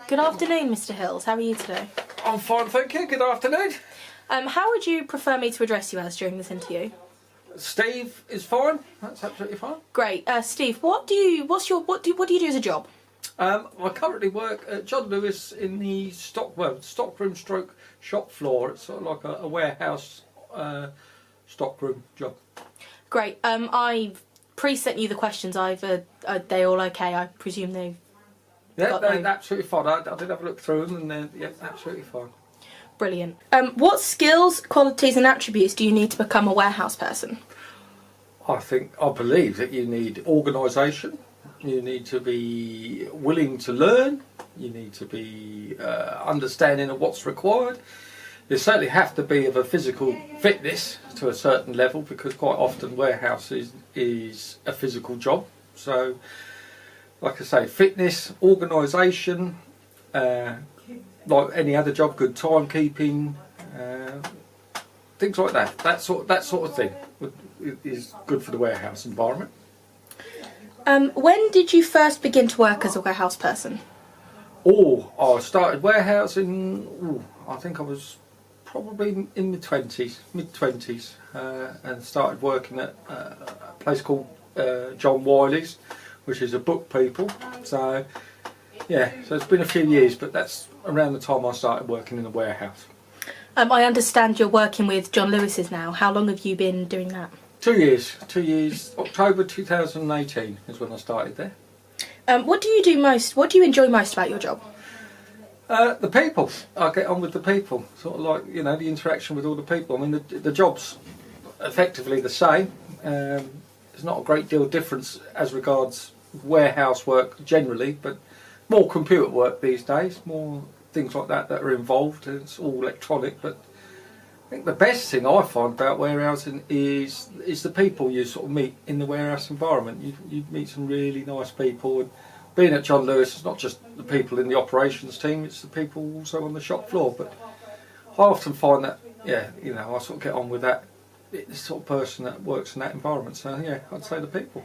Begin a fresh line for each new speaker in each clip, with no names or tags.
Good afternoon, Mr. Hills. How are you today?
I'm fine, thank you. Good afternoon.
How would you prefer me to address you as during this interview?
Steve is fine. That's absolutely fine.
Great, Steve. What do you do as a job?
I currently work at John Lewis in the stockroom stroke shop floor. It's sort of like a warehouse stockroom job.
Great. I've pre-sent you the questions. Are they all okay? I presume they've.
Yeah, they're absolutely fine. I did have a look through them, and they're absolutely fine.
Brilliant. What skills, qualities, and attributes do you need to become a warehouse person?
I believe that you need organisation. You need to be willing to learn. You need to be understanding of what's required. You certainly have to be of a physical fitness to a certain level, because quite often warehouse is a physical job. So, like I say, fitness, organisation, like any other job, good timekeeping, things like that. That sort of thing is good for the warehouse environment.
When did you first begin to work as a warehouse person?
I started warehousing. I think I was probably in mid twenties, and started working at a place called John Wiley's, which is a book people. So yeah, so it's been a few years, but that's around the time I started working in a warehouse.
I understand you're working with John Lewis's now. How long have you been doing that?
2 years. 2 years. October 2018 is when I started there.
What do you do most? What do you enjoy most about your job?
The people. I get on with the people. Sort of like, the interaction with all the people. I mean, the job's effectively the same. There's not a great deal of difference as regards warehouse work generally, but more computer work these days, more things like that are involved. It's all electronic, but I think the best thing I find about warehousing is the people you sort of meet in the warehouse environment. You meet some really nice people, and being at John Lewis, it's not just the people in the operations team, it's the people also on the shop floor. But I often find that, I sort of get on with that sort of person that works in that environment. So yeah, I'd say the people.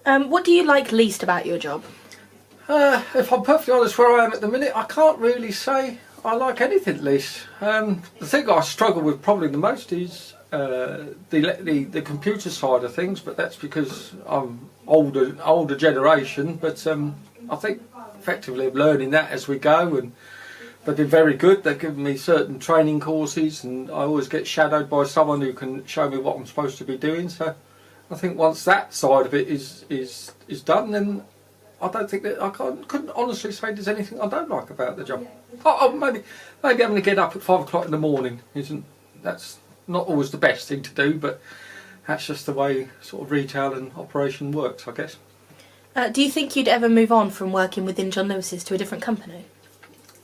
What do you like least about your job?
If I'm perfectly honest, where I am at the minute, I can't really say I like anything least. The thing I struggle with probably the most is the computer side of things, but that's because I'm older generation. But I think effectively I'm learning that as we go, and they've been very good. They've given me certain training courses, and I always get shadowed by someone who can show me what I'm supposed to be doing. So I think once that side of it is done, then I don't think that couldn't honestly say there's anything I don't like about the job. Maybe having to get up at 5 o'clock in the morning that's not always the best thing to do, but that's just the way sort of retail and operation works, I guess.
Do you think you'd ever move on from working within John Lewis's to a different company?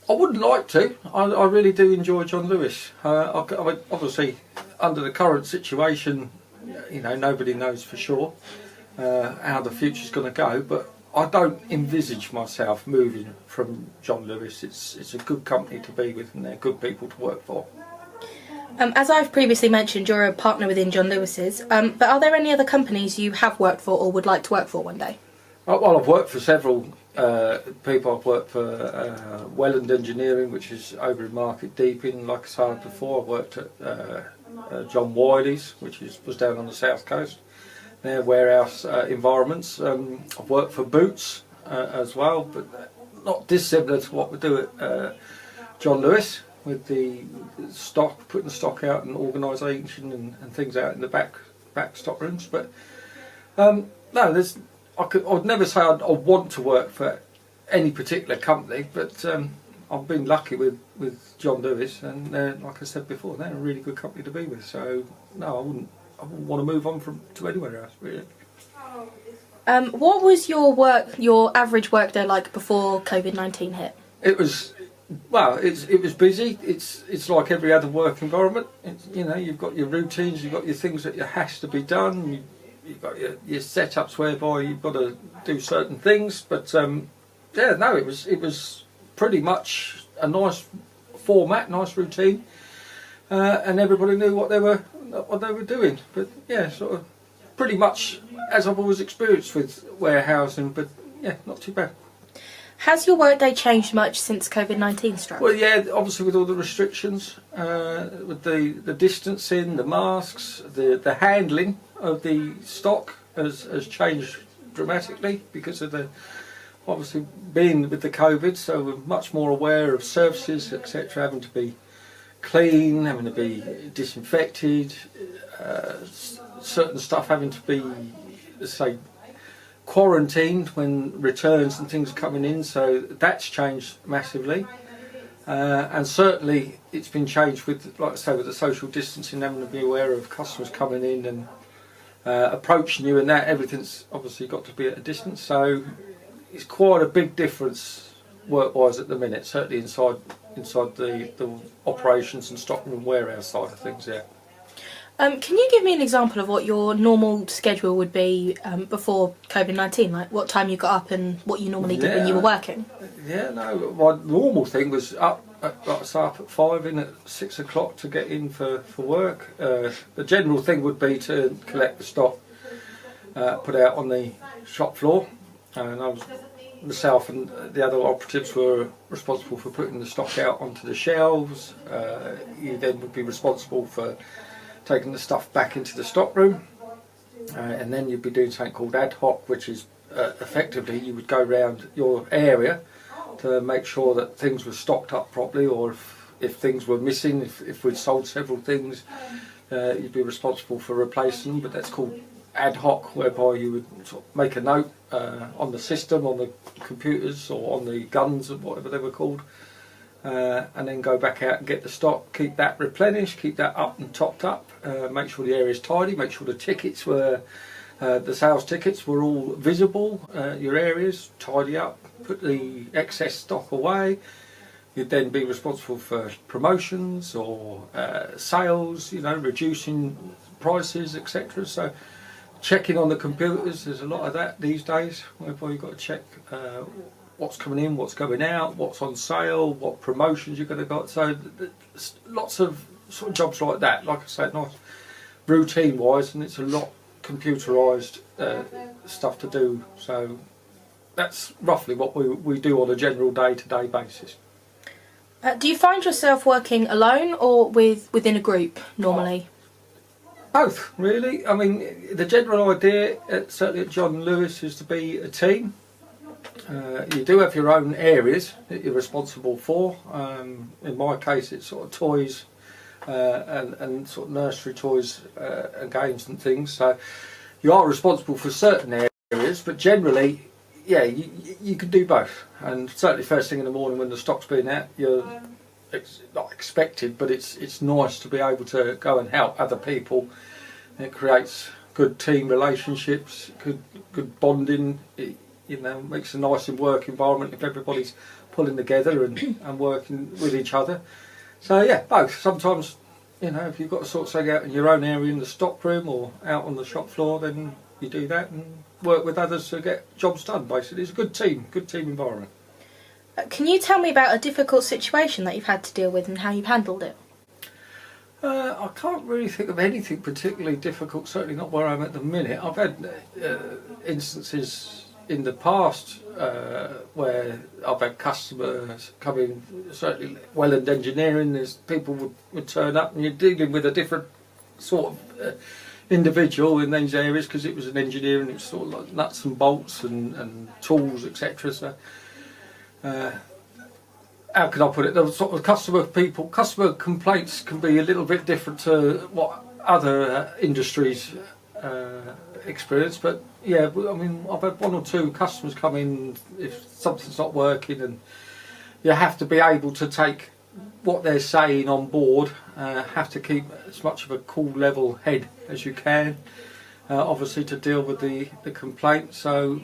I wouldn't like to. I really do enjoy John Lewis. Obviously, under the current situation, nobody knows for sure how the future's going to go, but I don't envisage myself moving from John Lewis. It's a good company to be with, and they're good people to work for.
As I've previously mentioned, you're a partner within John Lewis's, but are there any other companies you have worked for or would like to work for one day?
Well, I've worked for several people. I've worked for Welland Engineering, which is over in Market Deeping. Like I said before, I've worked at John Wiley's, which was down on the south coast. Their warehouse environments. I've worked for Boots as well, but not dissimilar to what we do at John Lewis, with the stock, putting the stock out and organisation and things out in the back stock rooms. But no, I'd never say I'd want to work for any particular company, but I've been lucky with John Lewis, and like I said before, they're a really good company to be with. So no, I wouldn't want to move on to anywhere else, really.
What was your average workday like before COVID-19 hit?
It was busy. It's like every other work environment. You've got your routines, you've got your things that has to be done. You've got your setups whereby you've got to do certain things. But it was pretty much a nice format, nice routine, and everybody knew what they were doing. But yeah, sort of pretty much as I've always experienced with warehousing. But yeah, not too bad.
Has your workday changed much since COVID-19 struck?
Well, yeah, obviously with all the restrictions, with the distancing, the masks, the handling of the stock has changed dramatically because of the obviously being with the COVID. So we're much more aware of services, etc., having to be clean, having to be disinfected, certain stuff having to be, let's say, quarantined when returns and things are coming in, so that's changed massively. And certainly it's been changed with, like I say, with the social distancing, having to be aware of customers coming in and approaching you, and that everything's obviously got to be at a distance. So it's quite a big difference work-wise at the minute, certainly inside the operations and stockroom warehouse side of things. Yeah.
Can you give me an example of what your normal schedule would be before COVID-19? Like what time you got up and what you normally did when you were working?
Yeah, no, my normal thing was up at 5, in at 6 o'clock to get in for work. The general thing would be to collect the stock, put out on the shop floor, and I was myself and the other operatives were responsible for putting the stock out onto the shelves. You then would be responsible for taking the stuff back into the stock room, and then you'd be doing something called ad hoc, which is effectively you would go around your area to make sure that things were stocked up properly, or if things were missing, if we'd sold several things, you'd be responsible for replacing them. But that's called ad hoc, whereby you would sort of make a note on the system, on the computers or on the guns or whatever they were called, and then go back out and get the stock, keep that replenished, keep that up and topped up, make sure the area's tidy, make sure the tickets were, the sales tickets were all visible, your areas, tidy up, put the excess stock away. You'd then be responsible for promotions or sales, reducing prices, etc. So checking on the computers, there's a lot of that these days, whereby you've got to check what's coming in, what's going out, what's on sale, what promotions you're going to got. So there's lots of sort of jobs like that. Like I said, nice routine wise, and it's a lot computerised stuff to do. So that's roughly what we do on a general day-to-day basis.
Do you find yourself working alone or within a group normally?
Both, really. I mean, the general idea, certainly at John Lewis, is to be a team. You do have your own areas that you're responsible for. In my case, it's sort of toys and sort of nursery toys and games and things. So you are responsible for certain areas, but generally, yeah, you can do both. And certainly first thing in the morning when the stock's being out, it's not expected, but it's nice to be able to go and help other people. It creates good team relationships, good bonding. It, makes a nice work environment if everybody's pulling together and working with each other. So yeah, both. Sometimes, if you've got to sort something out in your own area in the stock room or out on the shop floor, then you do that and work with others to get jobs done. Basically, it's a good team environment.
Can you tell me about a difficult situation that you've had to deal with and how you've handled it?
I can't really think of anything particularly difficult, certainly not where I'm at the minute. I've had instances in the past where I've had customers come in, certainly Welland Engineering, there's people would turn up and you're dealing with a different sort of individual in those areas because it was an engineer and it was sort of like nuts and bolts and tools, etc. So how can I put it? The sort of customer complaints can be a little bit different to what other industries experience, but yeah, I mean, I've had one or two customers come in if something's not working, and you have to be able to take what they're saying on board, have to keep as much of a cool level head as you can, obviously to deal with the complaint. So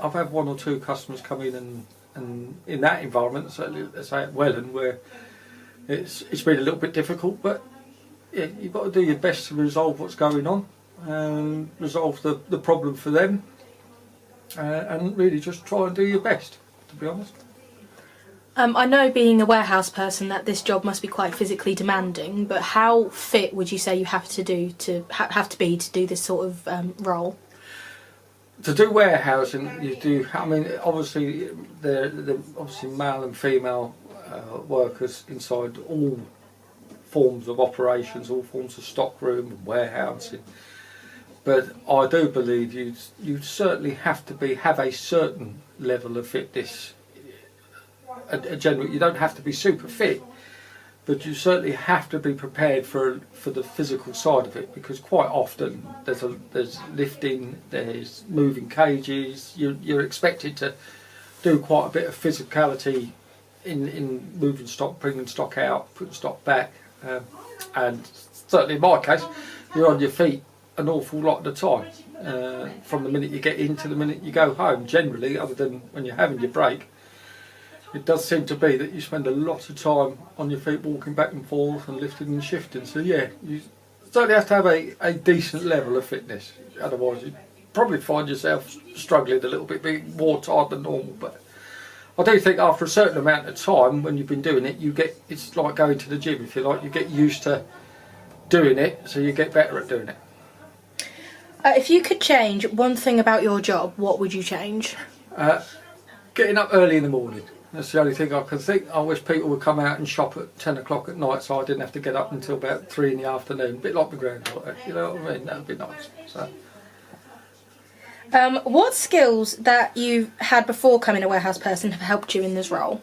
I've had one or two customers come in and in that environment, certainly let's say at Welland, where it's been a little bit difficult, but yeah, you've got to do your best to resolve what's going on and resolve the problem for them, and really just try and do your best, to be honest.
I know, being a warehouse person, that this job must be quite physically demanding, but how fit would you say you have to be to do this sort of role?
to do warehousing, you do. I mean, obviously, the obviously male and female workers inside all forms of operations, all forms of stockroom and warehousing. But I do believe you certainly have to have a certain level of fitness. A general, you don't have to be super fit, but you certainly have to be prepared for the physical side of it, because quite often there's lifting, there's moving cages. You're expected to do quite a bit of physicality in moving stock, bringing stock out, putting stock back, and certainly in my case, you're on your feet an awful lot of the time, from the minute you get in to the minute you go home. Generally, other than when you're having your break, it does seem to be that you spend a lot of time on your feet, walking back and forth and lifting and shifting. So yeah, you certainly have to have a decent level of fitness. Otherwise, you probably find yourself struggling a little bit, being more tired than normal. But I do think after a certain amount of time, when you've been doing it, it's like going to the gym, if you like. You get used to doing it, so you get better at doing it.
If you could change one thing about your job, what would you change?
Getting up early in the morning. That's the only thing I can think. I wish people would come out and shop at 10 o'clock at night, so I didn't have to get up until about 3 in the afternoon. A bit like my granddaughter, you know what I mean? That would be nice. So.
What skills that you've had before becoming a warehouse person have helped you in this role?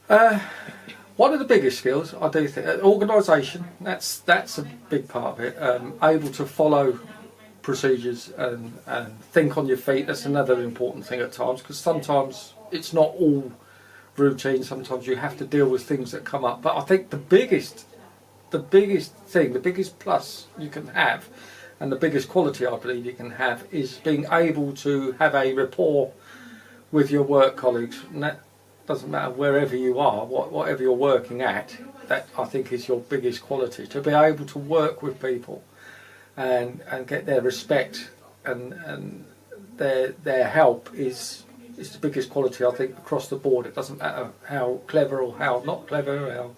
One of the biggest skills, I do think, organisation. That's a big part of it. Able to follow procedures and think on your feet. That's another important thing at times, because sometimes it's not all routine. Sometimes you have to deal with things that come up. But I think the biggest thing, the biggest plus you can have, and the biggest quality I believe you can have, is being able to have a rapport with your work colleagues. And that doesn't matter wherever you are, whatever you're working at. That, I think, is your biggest quality, to be able to work with people and get their respect and their help is the biggest quality, I think, across the board. It doesn't matter how clever or how not clever,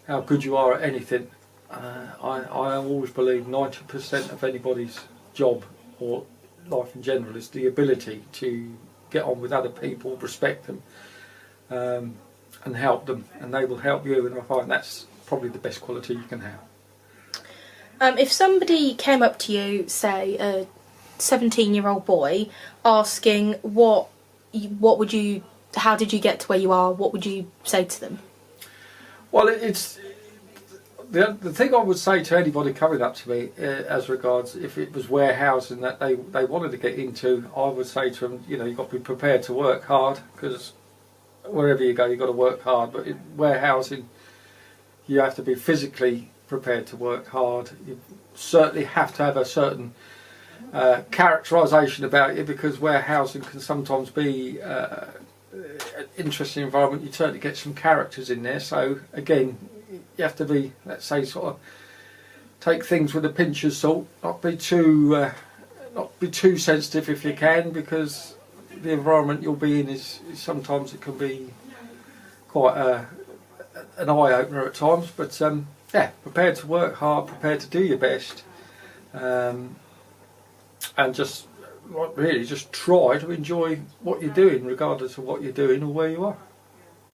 how good you are at anything. I always believe 90% of anybody's job or life in general is the ability to get on with other people, respect them, and help them, and they will help you. And I find that's probably the best quality you can have.
If somebody came up to you, say a 17-year-old boy, asking how did you get to where you are, what would you say to them?
Well, it's the thing I would say to anybody coming up to me, as regards if it was warehousing that they wanted to get into, I would say to them, you've got to be prepared to work hard, because wherever you go, you've got to work hard. But in warehousing, you have to be physically prepared to work hard. You certainly have to have a certain characterisation about you, because warehousing can sometimes be an interesting environment. You certainly get some characters in there. So again, you have to be, let's say, sort of take things with a pinch of salt, not be too sensitive if you can, because the environment you'll be in is sometimes it can be quite an eye opener at times. But yeah, prepared to work hard, prepared to do your best, and just really just try to enjoy what you're doing, regardless of what you're doing or where you are.